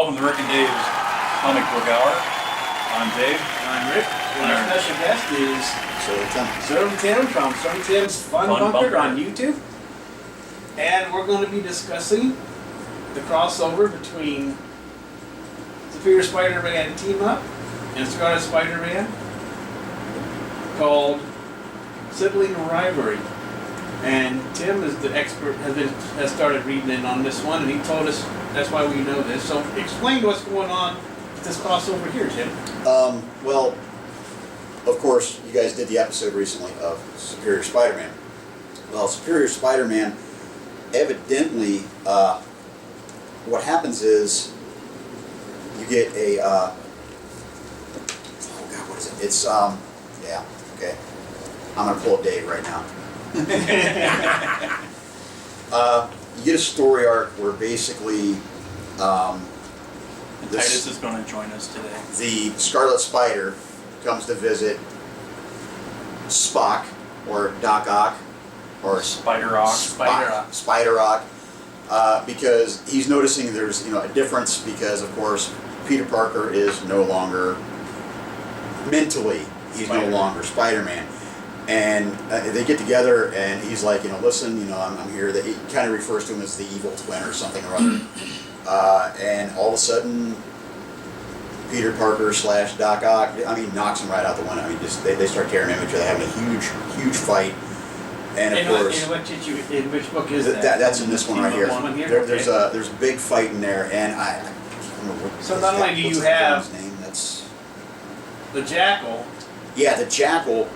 Welcome to Rick and Dave's Comic Book Hour. I'm Dave. I'm Rick. And our special guest is Servant Tim from Servant Tim's Fun Bunker on YouTube. And we're going to be discussing the crossover between Superior Spider-Man Team Up and Scarlet Spider-Man called Sibling Rivalry. And Tim is the expert, has started reading in on this one, and he told us that's why we know this. So explain what's going on with this crossover here, Tim. Well, of course, you guys did the episode recently of Superior Spider-Man. Well, Superior Spider-Man, evidently, what happens is you get a, oh God, what is it? It's, yeah, okay. I'm going to pull up Dave right now. You get a story arc where basically Titus is going to join us today. the Scarlet Spider comes to visit Spock or Doc Ock or Spider-Ock. Spider-Ock, because he's noticing there's a difference because of course Peter Parker is no longer mentally no longer Spider-Man. And they get together, and he's like, listen, I'm here. He kind of refers to him as the evil twin or something or other. And all of a sudden, Peter Parker / Doc Ock, knocks him right out the window. They start tearing into each other, having a huge fight. And of course, in which book is that? That's in this one right here. There's Okay. a big fight in there, and I can't remember what. So not only do you have name, that's the Jackal, the Jackal.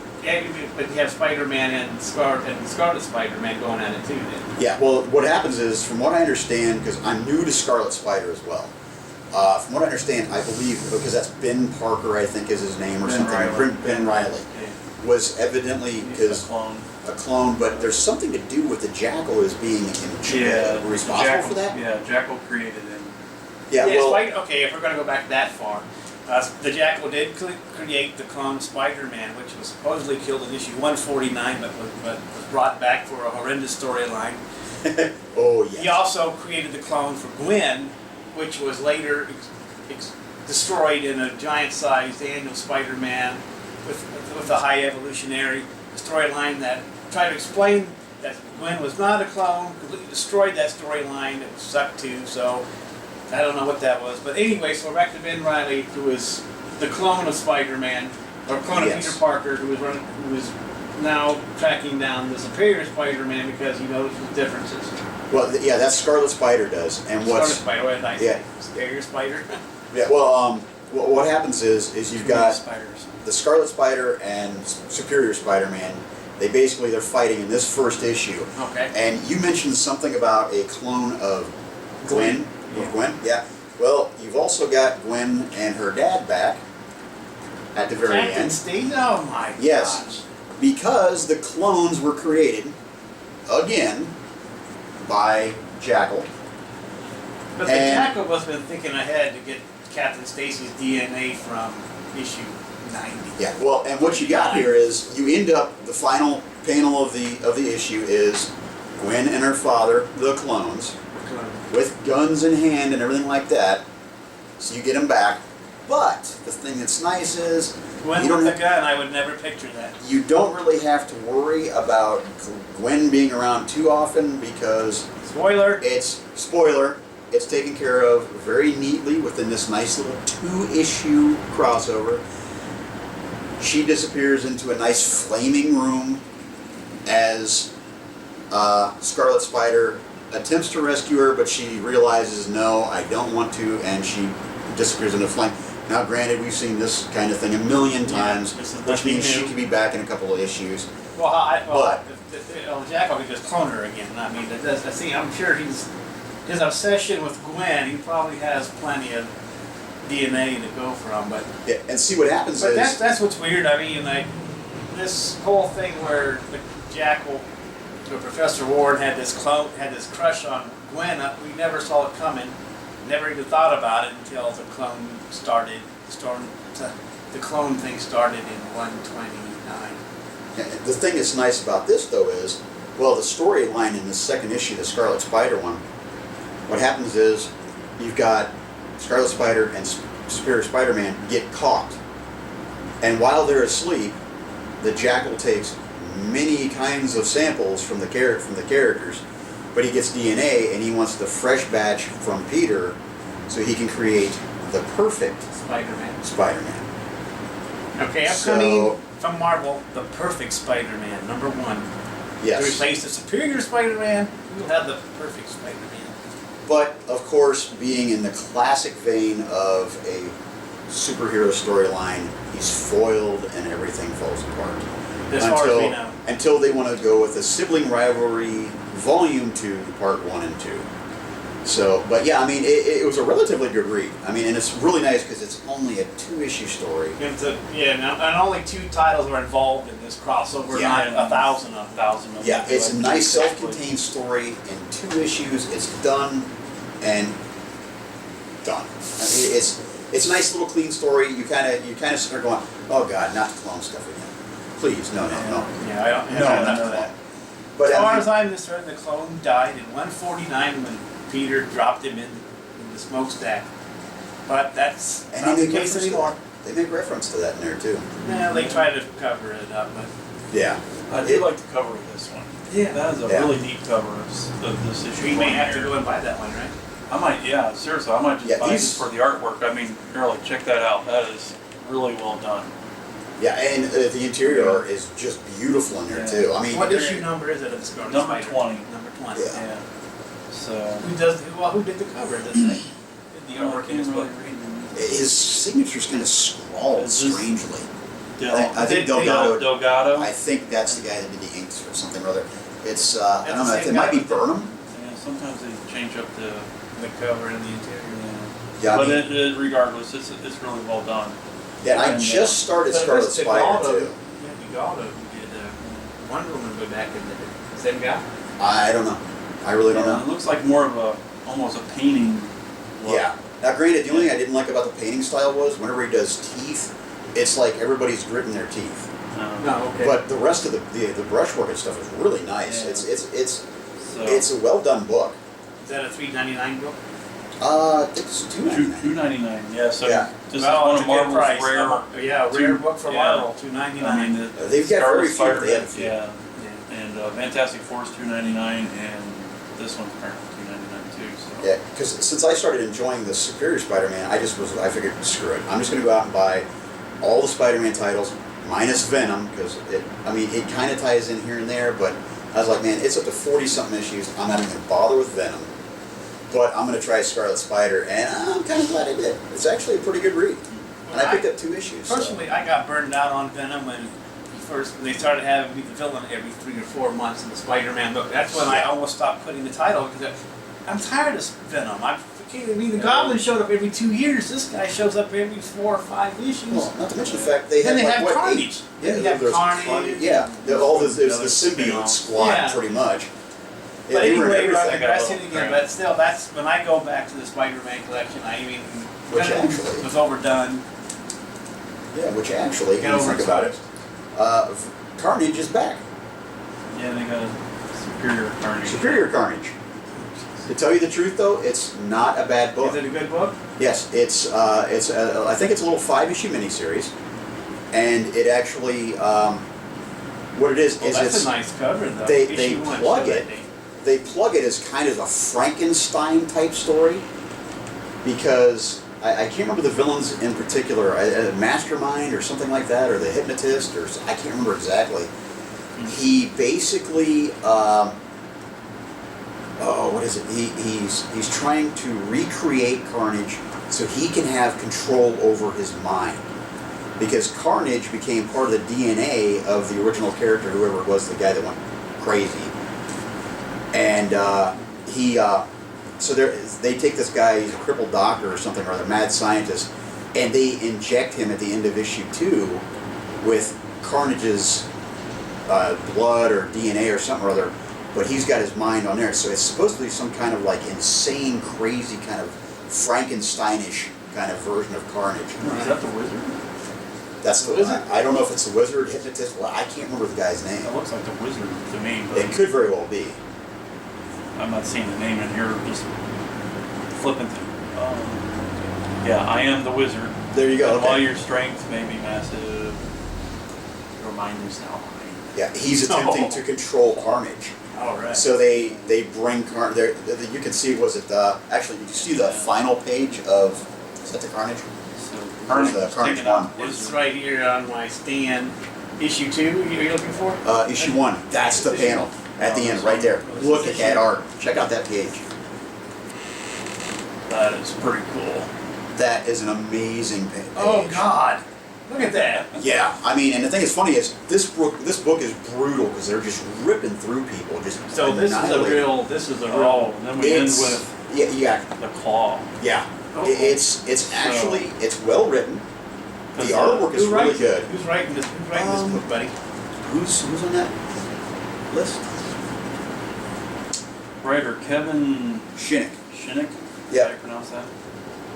but you have Spider-Man and Scarlet Spider-Man going at it too then. Yeah, well, what happens is, from what I understand, because I'm new to Scarlet Spider as well, from what I understand, I believe, because that's Ben Parker, I think is his name, or Ben something. Reilly. Ben Reilly was evidently He's a clone. but there's something to do with the Jackal as being responsible Jackal, for that? Yeah, Jackal created him. Yeah, well, okay, if we're going to go back that far, the Jackal did create the clone Spider-Man, which was supposedly killed in issue 149, but was brought back for a horrendous storyline. oh yeah. He also created the clone for Gwen, which was later destroyed in a giant-sized annual Spider-Man with a high evolutionary storyline that tried to explain that Gwen was not a clone, completely destroyed that storyline. It sucked too, so I don't know what that was. But anyway, so we're back to Ben Reilly, who is the clone of Spider-Man, or clone of Peter Parker, who is now tracking down the Superior Spider-Man because he noticed the differences. Well, yeah, that's Scarlet Spider does, and Scarlet Spider, what did I say? Yeah. Superior Spider. Yeah, well, what happens is you've got Spiders. the Scarlet Spider and Superior Spider-Man. They're fighting in this first issue. Okay. And you mentioned something about a clone of Gwen. Yeah. Well, you've also got Gwen and her dad back at the very Captain end. Steve? Oh my Yes. gosh. Because the clones were created, again, by Jackal. But the Jackal must have been thinking ahead to get Captain Stacy's DNA from issue 90. Yeah, well, and what you got here is you end up, the final panel of the issue is Gwen and her father, the clones, with guns in hand and everything like that. So you get them back. But the thing that's nice is Gwen with the gun, I would never picture that. you don't really have to worry about Gwen being around too often because Spoiler. it's taken care of very neatly within this nice little 2-issue crossover. She disappears into a nice flaming room as Scarlet Spider attempts to rescue her, but she realizes, no, I don't want to, and she disappears into flame. Now, granted, we've seen this kind of thing a million times, which means she could be back in a couple of issues. Well, Jackal could just clone her again. I mean, I'm sure his obsession with Gwen, he probably has plenty of DNA to go from, but Yeah, and see what happens but is that's what's weird. I mean, like this whole thing where the Jackal, Professor Ward had this crush on Gwen. We never saw it coming. Never even thought about it until the clone started. The clone thing started in 129. the thing that's nice about this, though, is, well, the storyline in the second issue, the Scarlet Spider one, what happens is you've got Scarlet Spider and Superior Spider-Man get caught. And while they're asleep, the Jackal takes many kinds of samples from the characters, but he gets DNA and he wants the fresh batch from Peter so he can create the perfect Spider-Man. Spider-Man. Okay, upcoming from Marvel, the perfect Spider-Man, #1. To Yes. replace the superior Spider-Man, we'll have the perfect Spider-Man. But, of course, being in the classic vein of a superhero storyline, he's foiled and everything falls apart. As far as we know. Until they want to go with a sibling rivalry, Volume 2, Part 1 and 2. So, but yeah, I mean, it was a relatively good read. I mean, and it's really nice because it's only a 2-issue story. And only 2 titles are involved in this crossover, Yeah. not 1,000 of them. 1,000 of Yeah, them. it's a nice self-contained story in 2 issues. It's done and done. I mean, it's a nice little clean story. You kind of sit there going, oh God, not the clone stuff again. Please, no. Yeah, I don't No, know not that. But As far I as I'm concerned, the clone died in 149 when Peter dropped him in the smokestack. But that's and not they the make case reference to anymore. that. They make reference to that in there too. No, they try to cover it up, but Yeah. I do like the cover of this one. yeah. That is a Yeah. really neat cover of this issue. We may one have to here. go and buy that one, right? I might, yeah, seriously, I might just Yeah, buy these- this for the artwork. I mean, really, check that out. That is really well done. Yeah, and the interior art is just beautiful in there Yeah. too. I mean, What issue number is it of the Scarlet Number Spider? 20. Number 20. Yeah. Yeah. So. Who did the cover? Does it say? Did the artwork in his book? his signature's kind of scrawled Is this- strangely. Del- I think Del- Delgado. Delgado. I think that's the guy that did the inks or something or other. It's I That's don't the know if same it might guy be with the- Burnham. Yeah, sometimes they change up the. The cover and the interior. Yeah, I But mean, regardless, it's really well done. yeah. And I and, just started But Scarlet there's the Spider Galdo- too. Yeah, Galdo who did Wonder Woman way back in the day. Same guy? I don't know. I really don't Yeah, know. it looks like more of almost a painting look. Yeah. Now, granted, the only thing I didn't like about the painting style was whenever he does teeth, it's like everybody's gritting their teeth. No, okay. But the rest of the brushwork and stuff is really nice. Yeah. So, It's a well done book. Is that a $3.99 book? I think it's $2.99. $2.99. Yeah. So Yeah. this Well, is it's one a of good Marvel's price. rare. Yeah, rare book for yeah. Marvel, I $2.99. mean, They've got Scarlet very few. Spider, They have a few. yeah, Yeah. and Fantastic Four is $2.99, and this one's apparently $2.99 too. So. Yeah, because since I started enjoying the Superior Spider-Man, I figured, screw it. I'm just going to go out and buy all the Spider-Man titles, minus Venom, because it kind of ties in here and there, but I was like, man, it's up to 40-something issues. I'm not even going to bother with Venom. But I'm going to try Scarlet Spider, and I'm kind of glad I did. It's actually a pretty good read. And I picked up 2 issues. so. Personally, I got burned out on Venom when they started having me the villain every 3 or 4 months in the Spider-Man book. That's when I almost stopped putting the title because I'm tired of Venom. The Goblin showed up every 2 years. This guy shows up every 4 or 5 issues. Well, not to mention the fact they Then had they like, have what, Carnage. 8? Then they have there's Carnage. Yeah, there's the Other symbiote spin-offs. squad, Yeah. pretty much. Yeah, But they were in anyway, we're everything. digressing little again. cramped. But still, that's when I go back to the Spider-Man collection. Which Venom actually- was overdone. Yeah, which actually, when Get you over think it. about it, Carnage is back. Yeah, they got a Superior Carnage. Superior Carnage. To tell you the truth, though, it's not a bad book. Is it a good book? Yes, I think it's a little 5-issue miniseries, and it actually, what it is Well, that's it's a nice cover, though. they Issue 1, plug show it. that date. they plug it as kind of a Frankenstein type story, because I can't remember the villains in particular, a Mastermind or something like that, or the Hypnotist, or I can't remember exactly. He basically, what is it? He's trying to recreate Carnage so he can have control over his mind, because Carnage became part of the DNA of the original character, whoever it was, the guy that went crazy, and so they take this guy, he's a crippled doctor or something, or a mad scientist, and they inject him at the end of issue 2 with Carnage's blood or DNA or something or other, but he's got his mind on there. So it's supposed to be some kind of like insane, crazy kind of Frankensteinish kind of version of Carnage. Is that the Wizard? That's the Wizard? I don't know if it's the Wizard, Hypnotist. Well, I can't remember the guy's name. It looks like the Wizard to me, but It could very well be. I'm not seeing the name in here. Just flipping through. Yeah, I am the wizard. There you go. And while Okay. your strength may be massive, your mind is now mine. Yeah, he's attempting to control Carnage. All right. So they bring Carnage. You can see, was it actually? You can see the final page of, is that the Carnage? So Where's the Carnage Carnage taking out one? It's wizard. right here on my stand. Issue 2, are you looking for? Issue 1. That's the panel at the end, right there. Look at that art. Check out that page. That is pretty cool. That is an amazing page. Oh God! Look at that. Yeah, I mean, and the thing that's funny is this book is brutal because they're just ripping through people, just So this is a annihilating. real. This is a Oh, real. and then we end It's with yeah, the claw. yeah. Oh. It's actually it's well written. The 'Cause, artwork is Who really writes it? good. Who's writing this? Who's writing this book, buddy? Who's on that list? Writer Kevin Shinnick. Shinnick. Yeah. How do you pronounce that?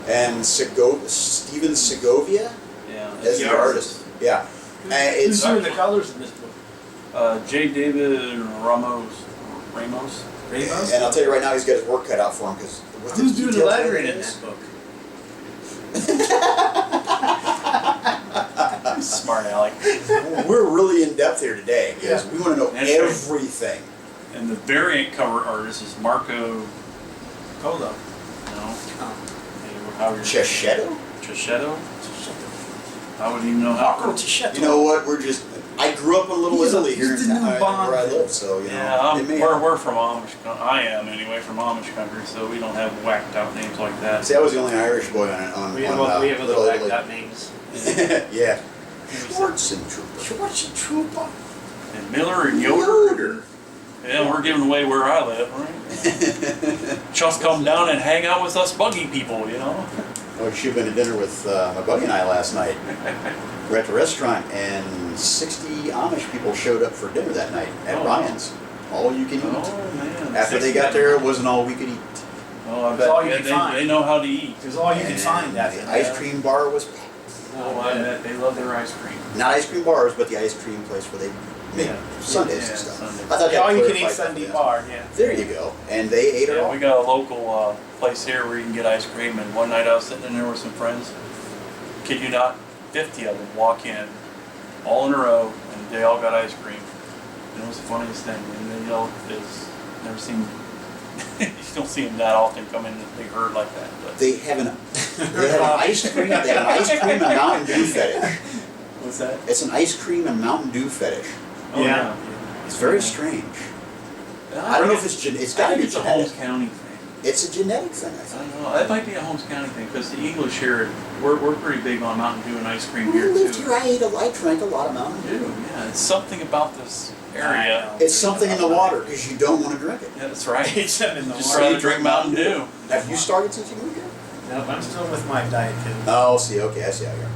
And Steven Segovia Yeah. as the artist. Yeah, and Who's it's doing the colors in this book? J. David Ramos. Ramos? and I'll tell you right now, he's got his work cut out for him because Who's doing the lettering in this book? Smart Alec. We're really in depth here today because Yeah. we want to know That's right. everything. And the variant cover artist is Marco. Polo. No. Oh. How are you? Cheshetto? Chichetto? I wouldn't even know how. Marco Tichetto. You know what? I grew up in Little He's Italy here he's in the new Bond. where I live, so you know. Yeah, it may we're from Amish. I am anyway from Amish country, so we don't have whacked out names like that. See, I was the only Irish boy on We have a little like that names. Yeah. Schwartz and Trooper. Schwartz and Trooper. And Miller and Yoder. Yeah, we're giving away where I live, right? Just come down and hang out with us buggy people, you know. Oh, she'd been to dinner with my buddy and I last night. We're at the restaurant, and 60 Amish people showed up for dinner that night at Oh. Ryan's. All you can eat. Oh man. After they got there, it wasn't all we could eat. Oh, I That's all bet you yeah, can find. they know how to eat. It's all you can And find out the there. ice cream bar was packed. Oh, I bet they love their ice cream. Not ice cream bars, but the ice cream place where they make Yeah. sundaes Yeah, and stuff. sundaes. I thought that All you can eat clarified Sunday that. bar, yeah. There you go. And they ate it Yeah, all. we got a local place here where you can get ice cream, and one night I was sitting in there with some friends. Kid you not, 50 of them walk in, all in a row, and they all got ice cream. And it was the funniest thing. And they all is never seen. You don't see them that often come in a big herd like that. But They have an ice cream. They have an ice cream and Mountain Dew fetish. what's that? It's an ice cream and Mountain Dew fetish. Oh, Yeah. It's very strange. I don't know if it's I got to think be it's a Holmes genetic. County thing. It's a genetic thing, I I think. don't know. That might be a Holmes County thing because the English here, we're pretty big on Mountain Dew and ice cream When here I lived too. here, I drank a lot of Mountain Dew. Dude, yeah, it's something about this I area. know. It's something in the water because you don't want to drink it. Yeah, that's right. It's in the Just water. rather drink Mountain Dew. Have you started since you moved here? Nope, I'm still with my diet too. Oh, see, okay, I see how you are.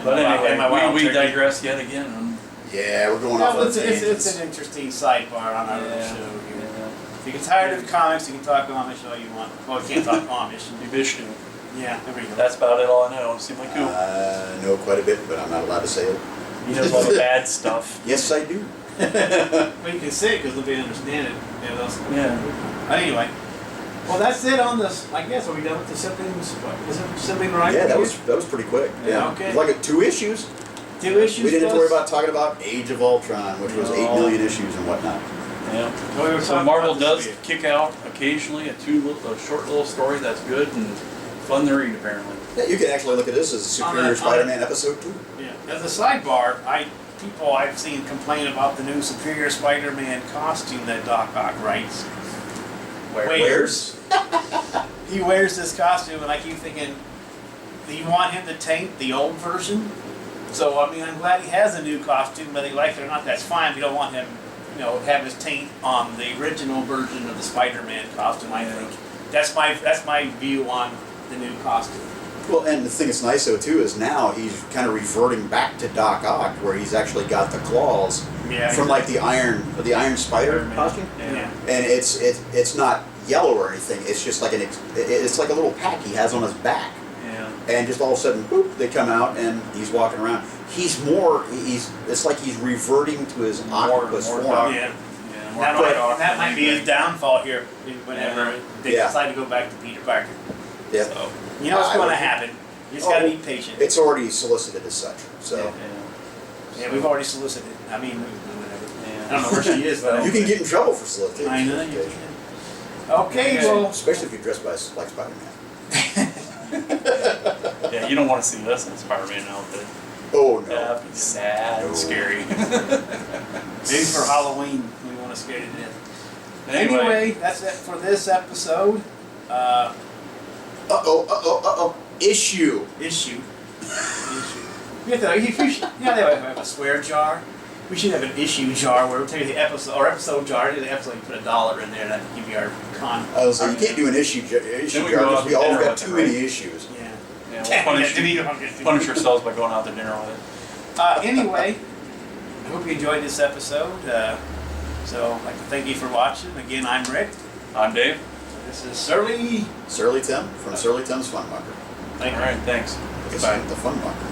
But And my wild anyway, we turkey. digress yet again. Yeah, we're going off No, on it's tangents. an interesting sidebar on our little Yeah. show here. Yeah. If you get tired of comics, you can talk Amish all you want. Well, you can't talk Amish. Vishnu. Yeah, there we go. That's about it. All I know. Seem like cool. Know quite a bit, but I'm not allowed to say it. He knows all the bad stuff. Yes, I do. Well, you can say it because nobody understand it. Yeah, those- Yeah. But anyway, well, that's it on this. I guess are we done with the siblings? What, is it sibling right? Yeah, that was pretty quick. Yeah, okay. Like 2 issues. 2 issues. We didn't have to plus- worry about talking about Age of Ultron, which was 8 No. million issues and whatnot. Yeah. Well, we were So talking Marvel about this does week. kick out occasionally a short little story that's good and fun to read apparently. Yeah, you can actually look at this as a Superior Spider-Man episode 2. Yeah. As a sidebar, people I've seen complain about the new Superior Spider-Man costume that Doc Ock writes. Wears? He wears this costume, and I keep thinking, do you want him to taint the old version? So I mean, I'm glad he has a new costume, whether he likes it or not. That's fine. We don't want him, have his taint on the original version of the Spider-Man costume. I think that's my view on the new costume. Well, and the thing that's nice though too is now he's kind of reverting back to Doc Ock, where he's actually got the claws Yeah. from like the Iron Spider Spider-Man. costume, Yeah. and it's not yellow or anything. It's just like it's like a little pack he has on his back, Yeah. and just all of a sudden, boop, they come out and he's walking around. It's like he's reverting to his octopus more form. Doc. Yeah. Yeah. That More might, Doc that than might be his anything. downfall here whenever they Yeah. decide to go back to Peter Parker. Yep. So, You know what's I going to would- happen. You just got to Oh, be patient. It's already solicited as such, so. Yeah. Yeah, we've already solicited. I mean, whatever. Yeah. I don't know where she is, though. You can get in trouble for solicitation. I know you can. Okay, Okay. well, Especially if you dress like Spider-Man. Yeah, you don't want to see us in a Spider-Man outfit. Oh, no. That'd be sad No. and scary. maybe for Halloween we want to scare to death. Anyway, That's it for this episode. Issue. Issue. We have to, you know, they have a swear jar. We should have an issue jar where we'll tell you the episode, or episode jar. The episode, you put $1 in there, and that can give you our con. I was like, you can't do an issue Then jar we because go out we to all dinner got with too it, many right? issues. Yeah. yeah, we'll punish ourselves by going out to dinner with it. Anyway, I hope you enjoyed this episode. So I'd like to thank you for watching. Again, I'm Rick. I'm Dave. This is Surly. Surly Tim from Surly Tim's Fun Bunker. Thank All you. right, thanks. This Bye. is the Fun Bunker.